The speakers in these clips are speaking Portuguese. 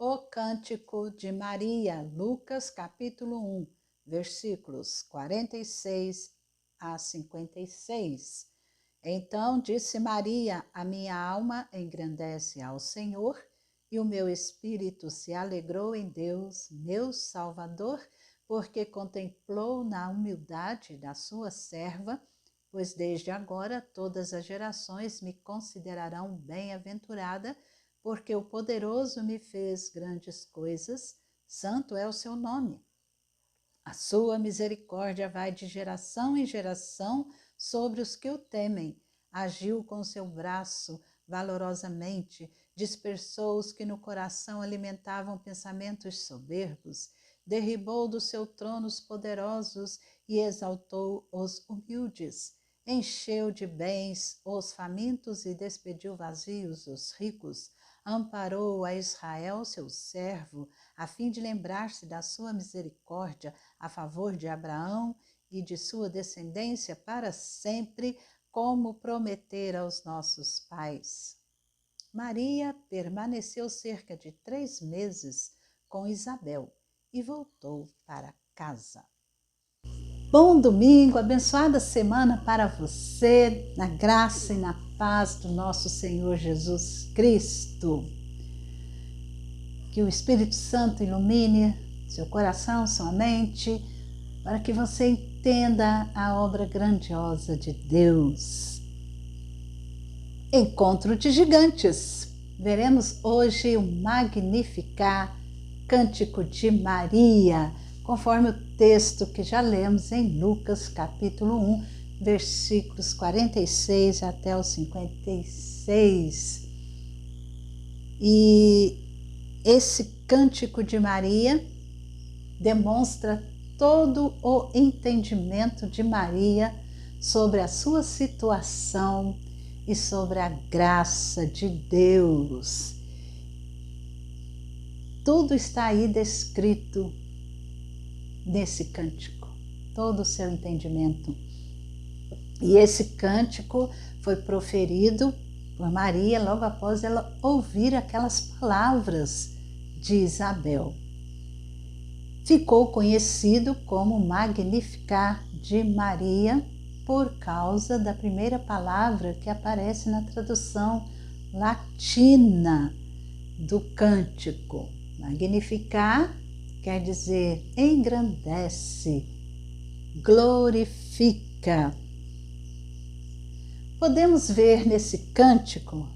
O Cântico de Maria, Lucas capítulo 1, versículos 46 a 56. Então disse Maria: a minha alma engrandece ao Senhor, e o meu espírito se alegrou em Deus, meu Salvador, porque contemplou na humildade da sua serva, pois desde agora todas as gerações me considerarão bem-aventurada, porque o poderoso me fez grandes coisas, santo é o seu nome. A sua misericórdia vai de geração em geração sobre os que o temem. Agiu com seu braço valorosamente, dispersou os que no coração alimentavam pensamentos soberbos, derribou do seu trono os poderosos e exaltou os humildes. Encheu de bens os famintos e despediu vazios os ricos. Amparou a Israel, seu servo, a fim de lembrar-se da sua misericórdia a favor de Abraão e de sua descendência para sempre, como prometera aos nossos pais. Maria permaneceu cerca de 3 meses com Isabel e voltou para casa. Bom domingo, abençoada semana para você, na graça e na paz do nosso Senhor Jesus Cristo. Que o Espírito Santo ilumine seu coração, sua mente, para que você entenda a obra grandiosa de Deus. Encontro de gigantes. Veremos hoje o Magnificat, Cântico de Maria, conforme o texto que já lemos em Lucas capítulo 1, versículos 46 até os 56. E esse Cântico de Maria demonstra todo o entendimento de Maria sobre a sua situação e sobre a graça de Deus. Tudo está aí descrito nesse cântico, todo o seu entendimento. E esse cântico foi proferido por Maria logo após ela ouvir aquelas palavras de Isabel. Ficou conhecido como Magnificat de Maria por causa da primeira palavra que aparece na tradução latina do cântico. Magnificat quer dizer engrandece, glorifica. Podemos ver nesse cântico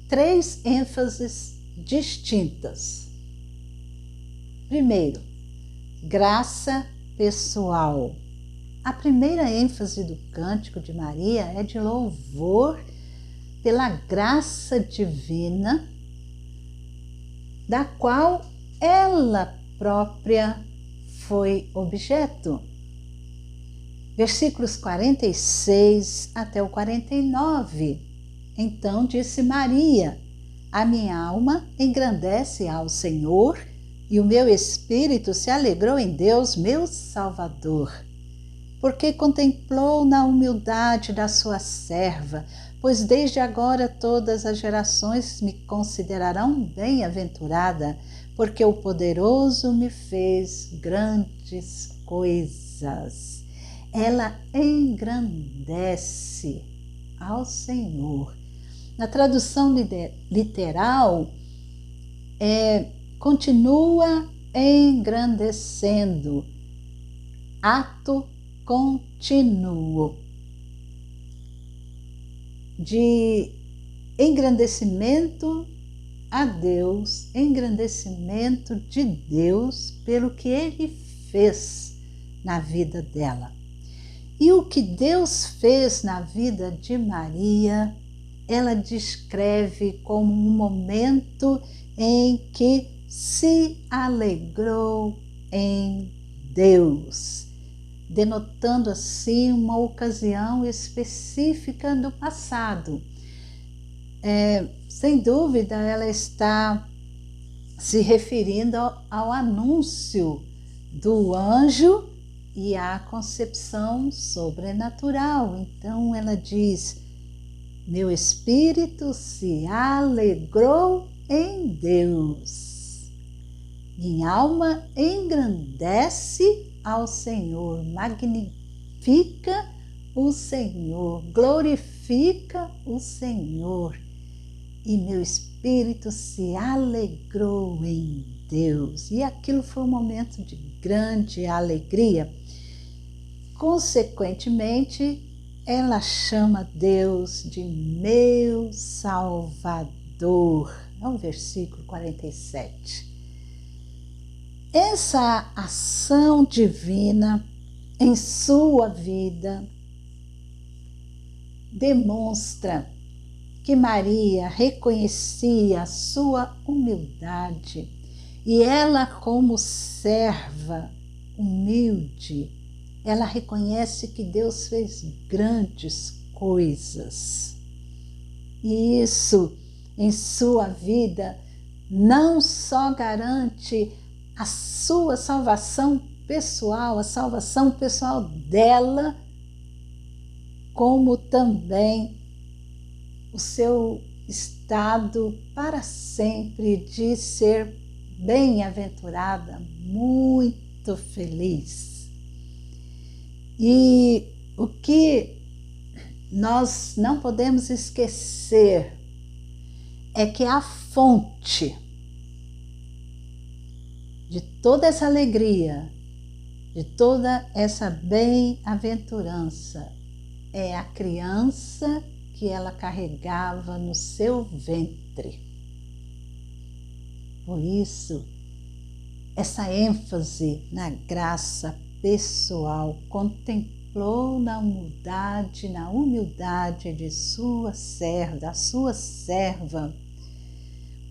3 ênfases distintas. Primeiro, graça pessoal. A primeira ênfase do Cântico de Maria é de louvor pela graça divina, da qual ela própria foi objeto. Versículos 46 até o 49. Então disse Maria: a minha alma engrandece ao Senhor, e o meu espírito se alegrou em Deus, meu Salvador, porque contemplou na humildade da sua serva, pois desde agora todas as gerações me considerarão bem-aventurada, porque o poderoso me fez grandes coisas. Ela engrandece ao Senhor. Na tradução literal, continua engrandecendo, ato contínuo de engrandecimento a Deus, engrandecimento de Deus pelo que Ele fez na vida dela. E o que Deus fez na vida de Maria, ela descreve como um momento em que se alegrou em Deus, denotando assim uma ocasião específica do passado. Sem dúvida, ela está se referindo ao anúncio do anjo e à concepção sobrenatural. Então ela diz: meu espírito se alegrou em Deus. Minha alma engrandece ao Senhor, magnifica o Senhor, glorifica o Senhor. E meu espírito se alegrou em Deus. E aquilo foi um momento de grande alegria. Consequentemente, ela chama Deus de meu Salvador. É o versículo 47. Essa ação divina em sua vida demonstra que Maria reconhecia a sua humildade e ela, como serva humilde, ela reconhece que Deus fez grandes coisas. E isso em sua vida não só garante a sua salvação pessoal, a salvação pessoal dela, como também o seu estado para sempre de ser bem-aventurada, muito feliz. E o que nós não podemos esquecer é que a fonte de toda essa alegria, de toda essa bem-aventurança, é a criança que ela carregava no seu ventre. Por isso, essa ênfase na graça pessoal contemplou na humildade de sua serva, da sua serva.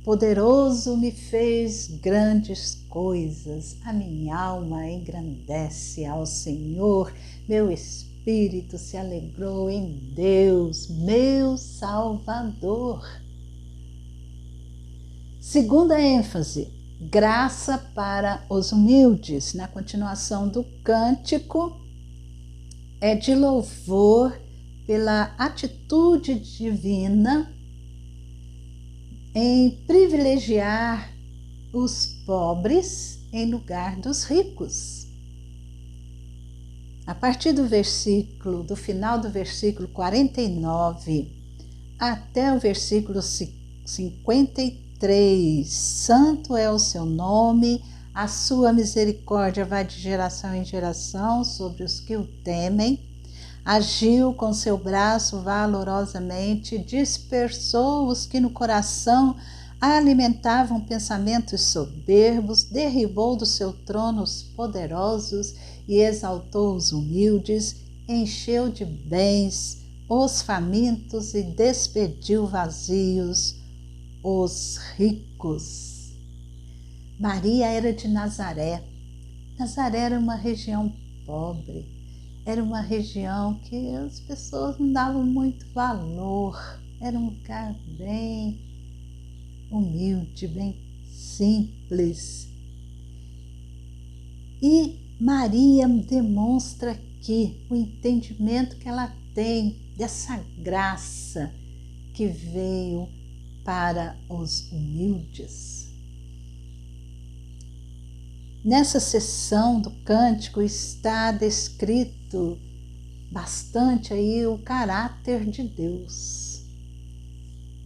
Poderoso me fez grandes coisas, a minha alma engrandece ao Senhor, meu espírito se alegrou em Deus, meu Salvador. Segunda ênfase, graça para os humildes. Na continuação do cântico, é de louvor pela atitude divina em privilegiar os pobres em lugar dos ricos. A partir do final do versículo 49 até o versículo 53, santo é o seu nome, a sua misericórdia vai de geração em geração sobre os que o temem. Agiu com seu braço valorosamente, dispersou os que no coração alimentavam pensamentos soberbos, derribou do seu trono os poderosos e exaltou os humildes, encheu de bens os famintos e despediu vazios os ricos. Maria era de Nazaré. Nazaré era uma região pobre. Era uma região que as pessoas não davam muito valor. Era um lugar bem humilde, bem simples. E Maria demonstra aqui o entendimento que ela tem dessa graça que veio para os humildes. Nessa seção do cântico está descrito bastante aí o caráter de Deus.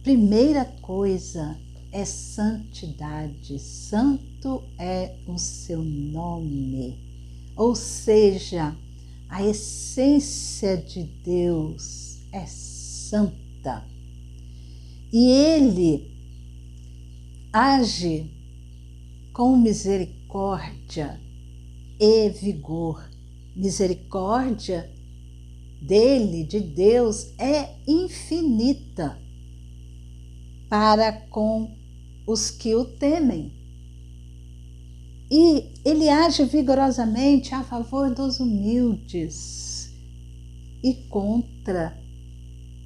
Primeira coisa é santidade, santo é o seu nome, ou seja, a essência de Deus é santa. E Ele age com misericórdia e vigor. Misericórdia dele, de Deus, é infinita para com os que o temem. E ele age vigorosamente a favor dos humildes e contra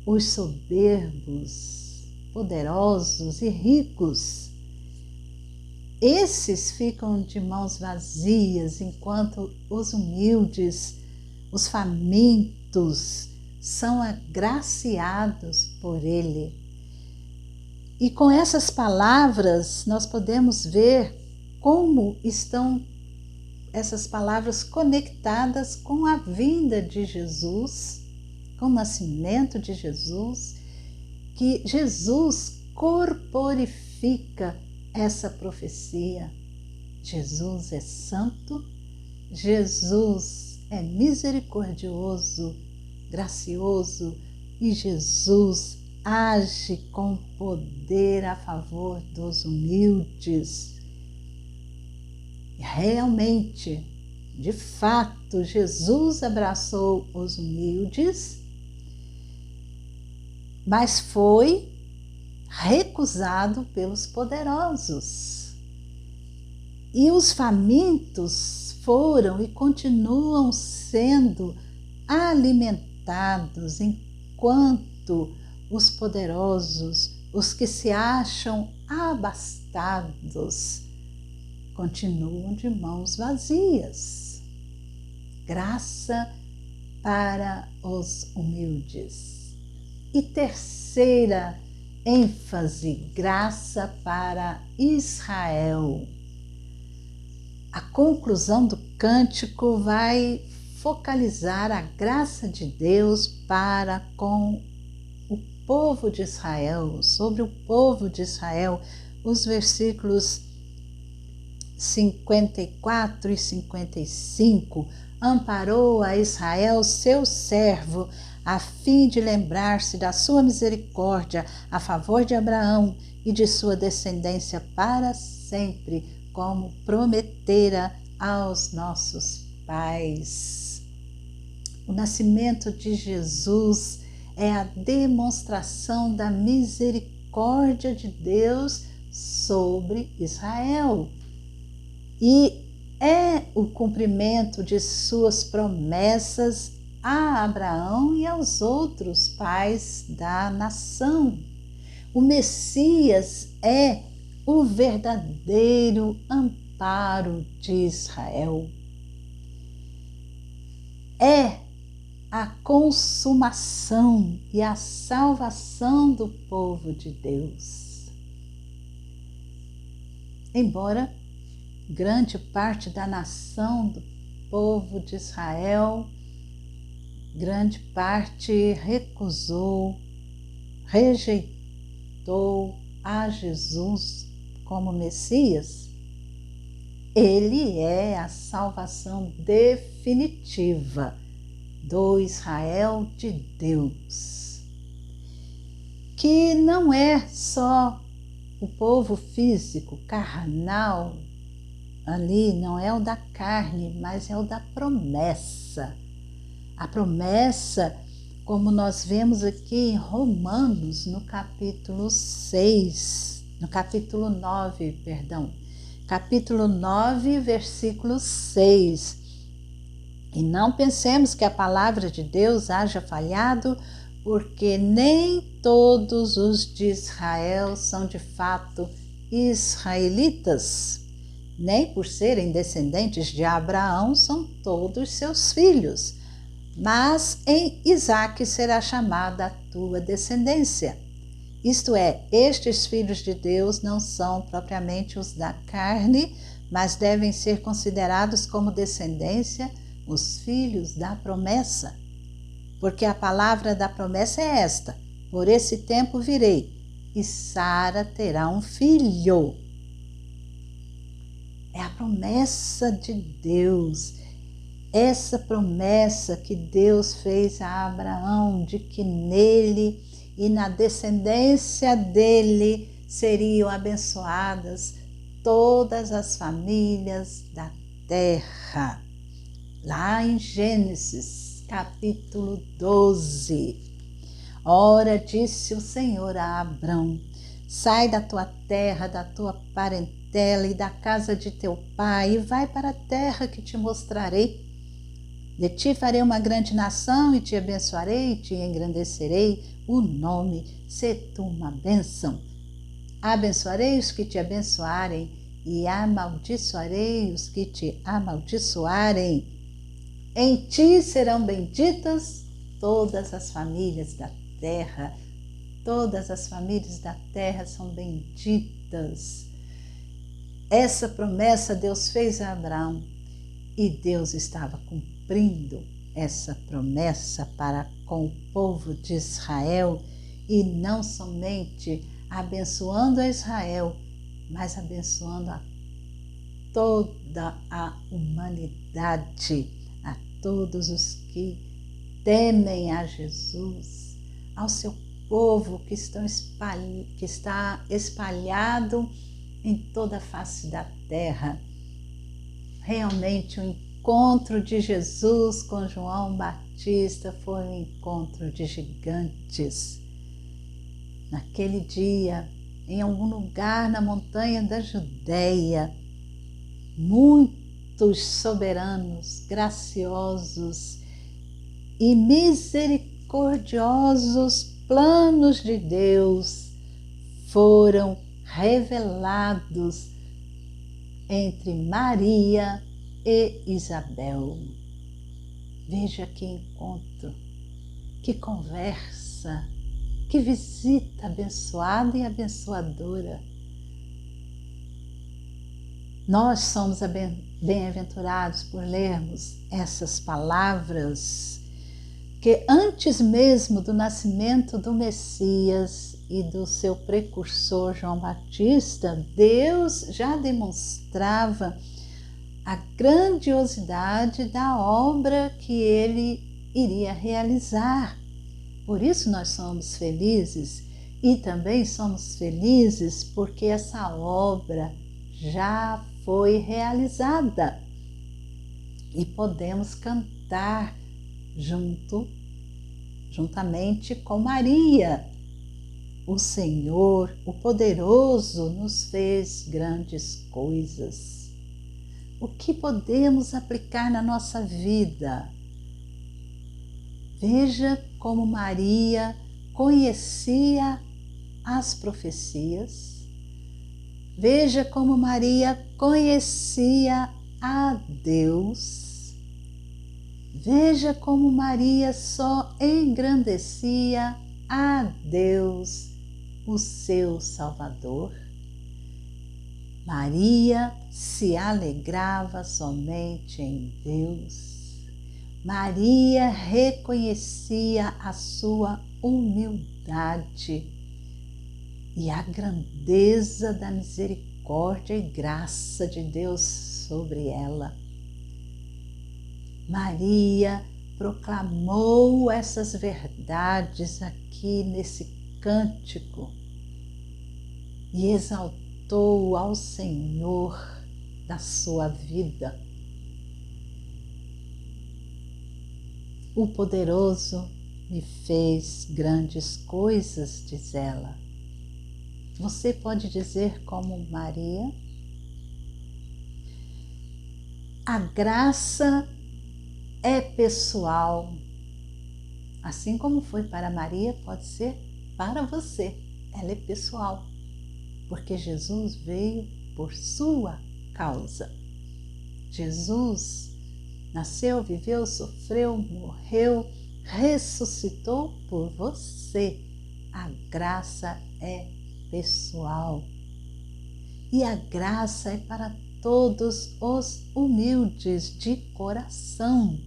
os soberbos, poderosos e ricos. Esses ficam de mãos vazias, enquanto os humildes, os famintos, são agraciados por Ele. E com essas palavras nós podemos ver como estão essas palavras conectadas com a vinda de Jesus, com o nascimento de Jesus, que Jesus corporifica essa profecia. Jesus é santo, Jesus é misericordioso, gracioso, e Jesus age com poder a favor dos humildes. Realmente, de fato, Jesus abraçou os humildes, mas foi recusado pelos poderosos. E os famintos foram e continuam sendo alimentados, enquanto os poderosos, os que se acham abastados, continuam de mãos vazias. Graça para os humildes. E terceira ênfase, graça para Israel. A conclusão do cântico vai focalizar a graça de Deus para com o povo de Israel, sobre o povo de Israel, os versículos 54 e 55, amparou a Israel, seu servo, a fim de lembrar-se da sua misericórdia a favor de Abraão e de sua descendência para sempre, como prometera aos nossos pais. O nascimento de Jesus é a demonstração da misericórdia de Deus sobre Israel. E é o cumprimento de suas promessas a Abraão e aos outros pais da nação. O Messias é o verdadeiro amparo de Israel. É a consumação e a salvação do povo de Deus. Embora grande parte da nação do povo de Israel, grande parte recusou, rejeitou a Jesus como Messias, ele é a salvação definitiva do Israel de Deus, que não é só o povo físico, carnal, ali não é o da carne, mas é o da promessa. A promessa, como nós vemos aqui em Romanos, no capítulo 9, capítulo 9, versículo 6. E não pensemos que a palavra de Deus haja falhado, porque nem todos os de Israel são de fato israelitas, nem por serem descendentes de Abraão são todos seus filhos, mas em Isaque será chamada a tua descendência. Isto é, estes filhos de Deus não são propriamente os da carne, mas devem ser considerados como descendência os filhos da promessa. Porque a palavra da promessa é esta: por esse tempo virei, e Sara terá um filho. É a promessa de Deus. Essa promessa que Deus fez a Abraão, de que nele e na descendência dele seriam abençoadas todas as famílias da terra. Lá em Gênesis, capítulo 12. Ora, disse o Senhor a Abrão: sai da tua terra, da tua parentela e da casa de teu pai, e vai para a terra que te mostrarei. De ti farei uma grande nação, e te abençoarei, e te engrandecerei o nome, se tu uma bênção. Abençoarei os que te abençoarem, e amaldiçoarei os que te amaldiçoarem. Em ti serão benditas todas as famílias da terra. Todas as famílias da terra são benditas. Essa promessa Deus fez a Abraão e Deus estava cumprindo essa promessa para com o povo de Israel, e não somente abençoando a Israel, mas abençoando a toda a humanidade, a todos os que temem a Jesus, ao seu povo que está espalhado em toda a face da terra. Realmente o encontro de Jesus com João Batista foi um encontro de gigantes. Naquele dia, em algum lugar na montanha da Judéia, muitos soberanos, graciosos e misericordiosos planos de Deus foram revelados entre Maria e Isabel. Veja que encontro, que conversa, que visita abençoada e abençoadora. Nós somos bem-aventurados por lermos essas palavras, que antes mesmo do nascimento do Messias e do seu precursor João Batista, Deus já demonstrava a grandiosidade da obra que ele iria realizar. Por isso nós somos felizes, e também somos felizes porque essa obra já foi realizada e podemos cantar juntamente com Maria. O Senhor, o poderoso, nos fez grandes coisas. O que podemos aplicar na nossa vida? Veja como Maria conhecia as profecias. Veja como Maria conhecia a Deus. Veja como Maria só engrandecia a Deus, o seu Salvador. Maria se alegrava somente em Deus. Maria reconhecia a sua humildade e a grandeza da misericórdia e graça de Deus sobre ela. Maria proclamou essas verdades aqui nesse cântico e exaltou ao Senhor da sua vida. O poderoso me fez grandes coisas, diz ela. Você pode dizer como Maria? A graça é pessoal. Assim como foi para Maria, pode ser para você. Ela é pessoal, porque Jesus veio por sua causa. Jesus nasceu, viveu, sofreu, morreu, ressuscitou por você. A graça é pessoal. E a graça é para todos os humildes de coração,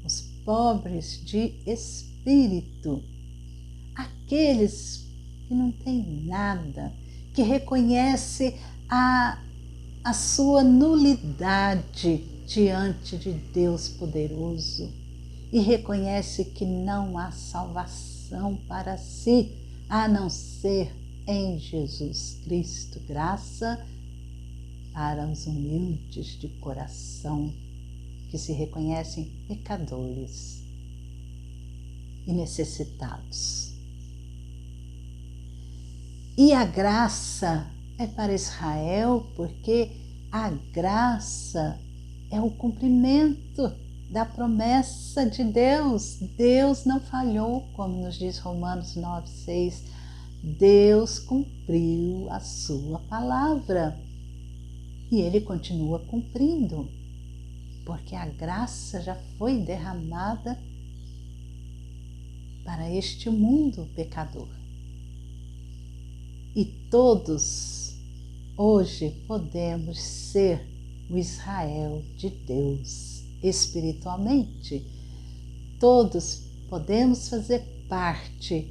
os pobres de espírito, aqueles que não têm nada, que reconhece a sua nulidade diante de Deus poderoso e reconhece que não há salvação para si a não ser em Jesus Cristo. Graça para os humildes de coração que se reconhecem pecadores e necessitados. E a graça é para Israel, porque a graça é o cumprimento da promessa de Deus. Deus não falhou, como nos diz Romanos 9:6. Deus cumpriu a sua palavra e Ele continua cumprindo, porque a graça já foi derramada para este mundo pecador. E todos Hoje podemos ser o Israel de Deus espiritualmente. Todos podemos fazer parte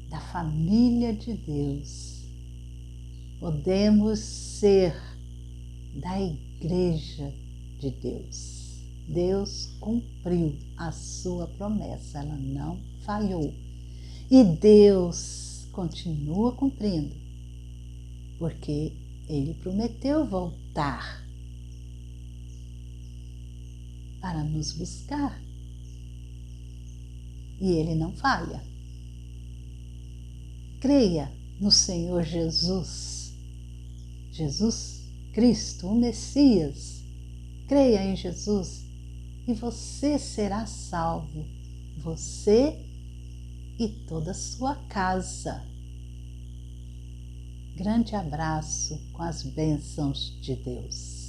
da família de Deus. Podemos ser da igreja de Deus. Deus cumpriu a sua promessa, ela não falhou. E Deus continua cumprindo, porque Ele prometeu voltar para nos buscar. E Ele não falha. Creia no Senhor Jesus, Jesus Cristo, o Messias. Creia em Jesus e você será salvo, você e toda a sua casa. Grande abraço com as bênçãos de Deus.